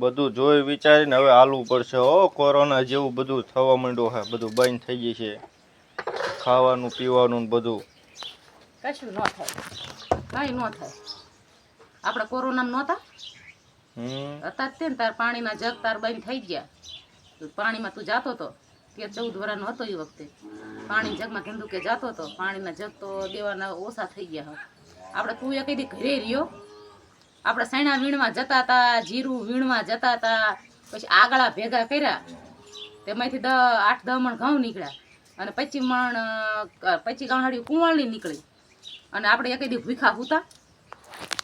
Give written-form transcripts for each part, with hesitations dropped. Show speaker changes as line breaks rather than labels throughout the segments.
બધું જોઈ વિચારીને હવે હાલવું પડશે. હો કોરોના જેવું બધું થવા માંડ્યું છે, બધું બંધ થઈ ગઈ છે, ખાવાનું પીવાનું ને બધું.
કશું ન થાય, કઈ ન થાય. આપણે કોરોના નહોતા અત્યારે તે ને તાર પાણીના જગ તાર બંધ થઈ ગયા. પાણીમાં તું જાતો હતો તે 14 વર્ષનો હતો એ વખતે. પાણી જગમાં કીધું કે જાતો હતો, પાણીના જગ તો દેવાના ઓછા થઈ ગયા. આપણે તું એ કઈ દી ઘરે રહ્યો, આપણે સૈણા વીણવા જતા હતા, જીરું વીણવા જતા હતા, પછી આગળા ભેગા કર્યા, તેમાંથી 8-10 મણ ઘઉં નીકળ્યા અને 25 ગાંહડી કુંવાળની નીકળી. અને આપણે એક દી ભૂખા હુતા.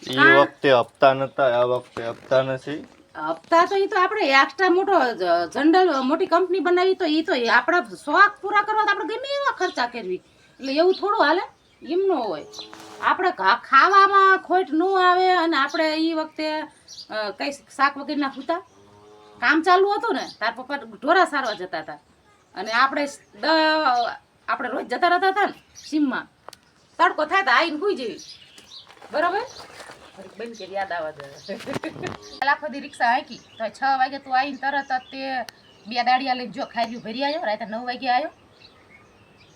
એ વખતે હપ્તા નતા, આ વખતે હપ્તા નથી.
હપ્તા તો એ તો આપણે એક્સ્ટ્રા મોટો જનરલ મોટી કંપની બનાવી તો એ તો આપણા શોખ પૂરા કરવા તો આપણે ગમે એવા ખર્ચા કરવી. એટલે એવું થોડું હાલે, એમ ન હોય. આપણે ખાવામાં ખોટ ન આવે. અને આપણે એ વખતે કઈ શાક વગેરેના ફૂતા કામ ચાલુ હતું ને, તાર પપ્પા ઢોરા સારવા જતા હતા અને આપણે રોજ જતા રહેતા હતા ને સીમમાં. તડકો થાય તો આવીને સુઈ જેવી, બરાબર. બંધ કરી યાદ આવવા દે. આખો દી રિક્ષા હાંકી તો 6 વાગે તું આવીને તરત જ તે 2 દાડિયા લઈને જો ખાર્યું ભરી આવ્યો. રાતે 9 વાગે આવ્યો.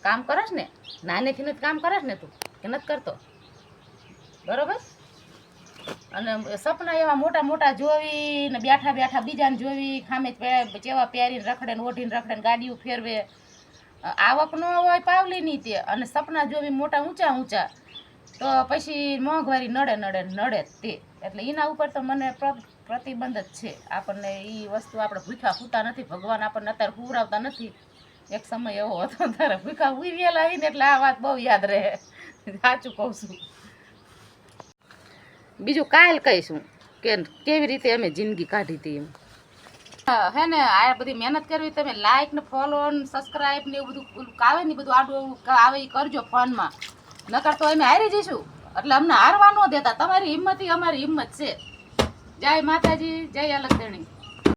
કામ કરસ ને, નાનેથી નથી કામ કરસ ને તું કે નથી કરતો, બરોબર. અને સપના એવા મોટા મોટા જોવી ને બેઠા બેઠા બીજાને જોવી, ખામે ચેવા પહેરીને રખડે ને ઓઢીને રખડે ને ગાડીઓ ફેરવે. આવક ન હોય પાવલીની તે, અને સપના જોવી મોટા ઊંચા ઊંચા, તો પછી મોંઘવારી નડે તે. એટલે એના ઉપર તો મને પ્રતિબંધ જ છે. આપણને એ વસ્તુ આપણે ભૂખ્યા સૂતા નથી. ભગવાન આપણને અત્યારે હુવરાવતા નથી. એક સમય એવો હતો તારે ભૂખા હુઈ ગયેલા આવીને, એટલે આ વાત બહુ યાદ રહે. સાચું કહું છું. બીજું કાલ કહીશું કે કેવી રીતે અમે જિંદગી કાઢી હતી એમ. હે ને આ બધી મહેનત કરવી, તમે લાઈક ને ફોલો ને સબસ્ક્રાઈબ ને એવું બધું આવે ને બધું આડું આવે એ કરજો ફોનમાં. નકર તો અમે હારી જઈશું. એટલે અમને હારવા ન દેતા. તમારી હિંમત અમારી હિંમત છે. જય માતાજી, જય અલગધણી.